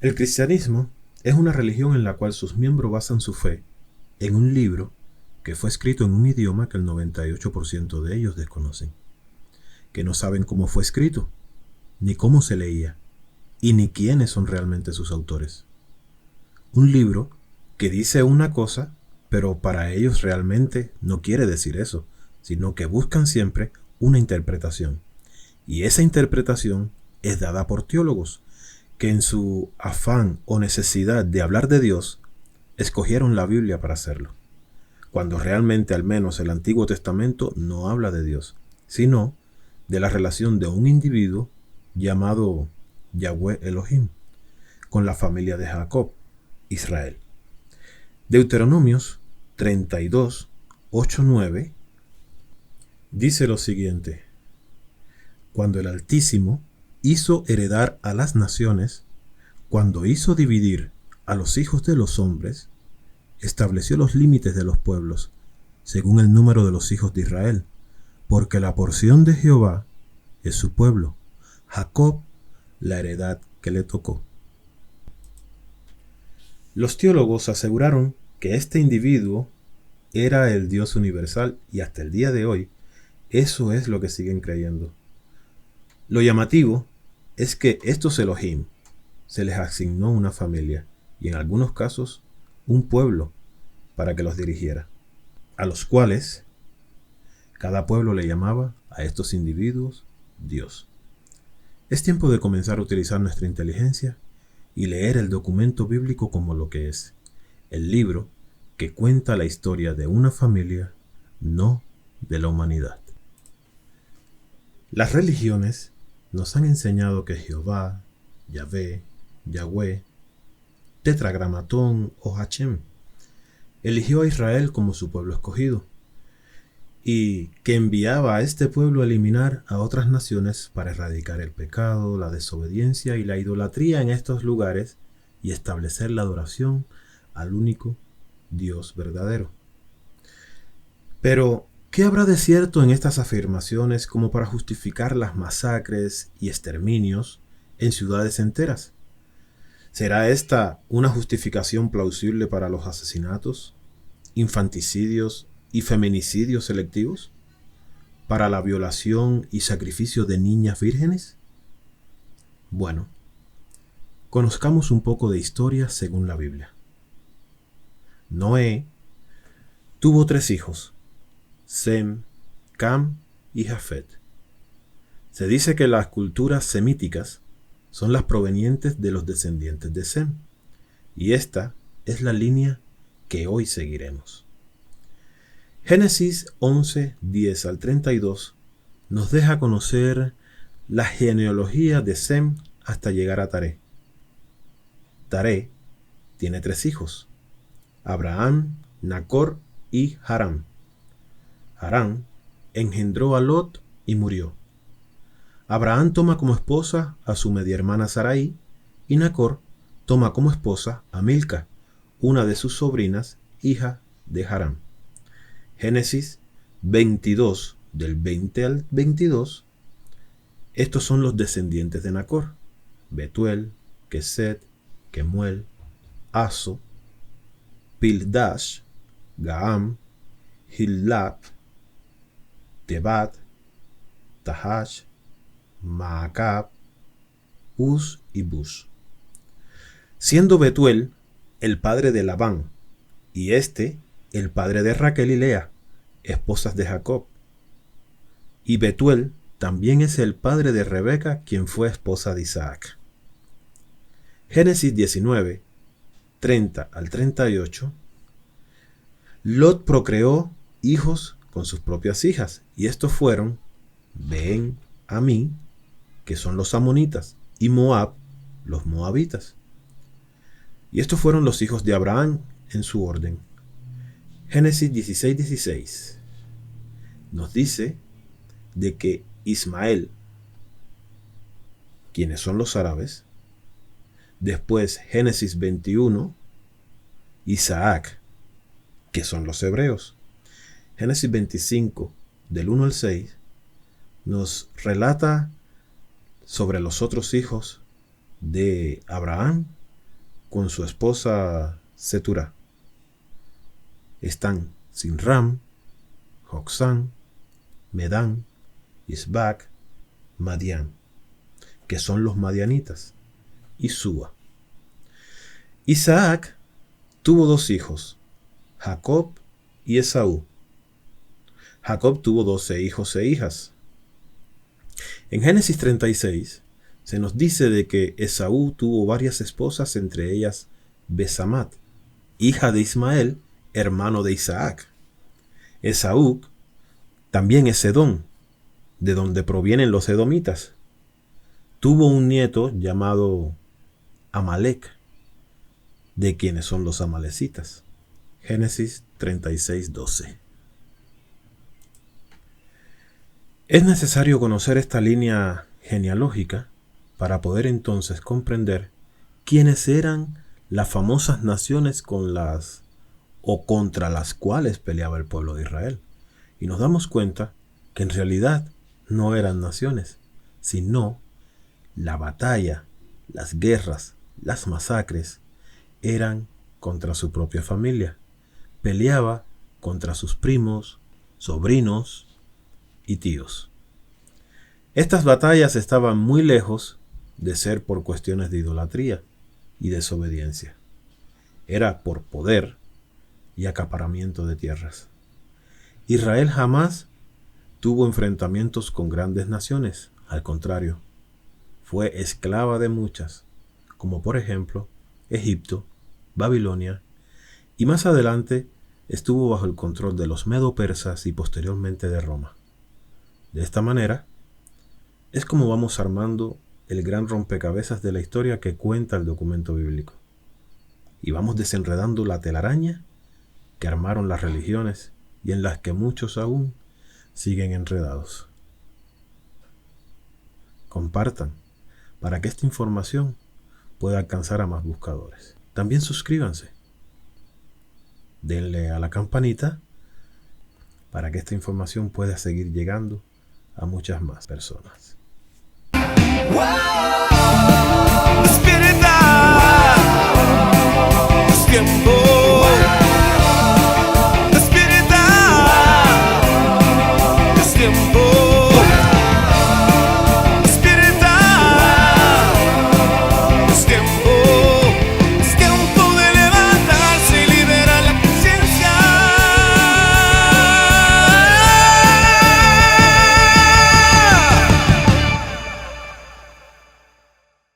El cristianismo es una religión en la cual sus miembros basan su fe en un libro que fue escrito en un idioma que el 98% de ellos desconocen, que no saben cómo fue escrito, ni cómo se leía, y ni quiénes son realmente sus autores. Un libro que dice una cosa, pero para ellos realmente no quiere decir eso, sino que buscan siempre una interpretación. Y esa interpretación es dada por teólogos, que en su afán o necesidad de hablar de Dios, escogieron la Biblia para hacerlo, cuando realmente al menos el Antiguo Testamento no habla de Dios, sino de la relación de un individuo llamado Yahweh Elohim con la familia de Jacob, Israel. Deuteronomios 32, 8, 9 dice lo siguiente: cuando el Altísimo hizo heredar a las naciones, cuando hizo dividir a los hijos de los hombres, estableció los límites de los pueblos, según el número de los hijos de Israel, porque la porción de Jehová es su pueblo, Jacob la heredad que le tocó. Los teólogos aseguraron que este individuo era el Dios universal y hasta el día de hoy eso es lo que siguen creyendo. Lo llamativo es que estos Elohim se les asignó una familia y en algunos casos un pueblo para que los dirigiera, a los cuales cada pueblo le llamaba a estos individuos Dios. Es tiempo de comenzar a utilizar nuestra inteligencia y leer el documento bíblico como lo que es, el libro que cuenta la historia de una familia, no de la humanidad. Las religiones nos han enseñado que Jehová, Yahvé, Yahweh, Tetragramatón o Hachem eligió a Israel como su pueblo escogido y que enviaba a este pueblo a eliminar a otras naciones para erradicar el pecado, la desobediencia y la idolatría en estos lugares y establecer la adoración al único Dios verdadero. Pero, ¿qué habrá de cierto en estas afirmaciones como para justificar las masacres y exterminios en ciudades enteras? ¿Será esta una justificación plausible para los asesinatos, infanticidios y feminicidios selectivos? ¿Para la violación y sacrificio de niñas vírgenes? Bueno, conozcamos un poco de historia según la Biblia. Noé tuvo 3 hijos, Sem, Cam y Jafet. Se dice que las culturas semíticas son las provenientes de los descendientes de Sem, y esta es la línea que hoy seguiremos. Génesis 11, 10 al 32 nos deja conocer la genealogía de Sem hasta llegar a Taré. Taré tiene 3 hijos, Abraham, Nacor y Harán. Harán engendró a Lot y murió. Abraham toma como esposa a su media hermana Sarai y Nacor toma como esposa a Milca, una de sus sobrinas, hija de Harán. Génesis 22, del 20 al 22. Estos son los descendientes de Nacor: Betuel, Keset, Kemuel, Aso, Pildash, Gaam, Hillab, Tebat, Tahash, Maacab, Uz y Bus. Siendo Betuel el padre de Labán, y el padre de Raquel y Lea, esposas de Jacob. Y Betuel también es el padre de Rebeca, quien fue esposa de Isaac. Génesis 19, 30 al 38. Lot procreó hijos con sus propias hijas, y estos fueron Ben, Amí, que son los amonitas, y Moab, los moabitas. Y estos fueron los hijos de Abraham en su orden. Génesis 16, 16 nos dice de que Ismael, quienes son los árabes, después Génesis 21, Isaac, que son los hebreos. Génesis 25, del 1 al 6, nos relata sobre los otros hijos de Abraham con su esposa Cetura. Están Sinram, Joksán, Medán, Isbac, Madián, que son los madianitas, y Súa. Isaac tuvo 2 hijos, Jacob y Esaú. Jacob tuvo 12 hijos e hijas. En Génesis 36 se nos dice de que Esaú tuvo varias esposas, entre ellas Besamat, hija de Ismael, hermano de Isaac. Esaú también es Edom, de donde provienen los edomitas. Tuvo un nieto llamado Amalek, de quienes son los amalecitas. Génesis 36:12. Es necesario conocer esta línea genealógica para poder entonces comprender quiénes eran las famosas naciones con las o contra las cuales peleaba el pueblo de Israel. Y nos damos cuenta que en realidad no eran naciones, sino la batalla, las guerras, las masacres eran contra su propia familia. Peleaba contra sus primos, sobrinos y tíos. Estas batallas estaban muy lejos de ser por cuestiones de idolatría y desobediencia. Era por poder y acaparamiento de tierras. Israel jamás tuvo enfrentamientos con grandes naciones, al contrario, fue esclava de muchas, como por ejemplo Egipto, Babilonia, y más adelante estuvo bajo el control de los medo-persas y posteriormente de Roma. De esta manera, es como vamos armando el gran rompecabezas de la historia que cuenta el documento bíblico. Y vamos desenredando la telaraña que armaron las religiones y en las que muchos aún siguen enredados. Compartan para que esta información pueda alcanzar a más buscadores. También suscríbanse. Denle a la campanita para que esta información pueda seguir llegando a muchas más personas. ¡Wow!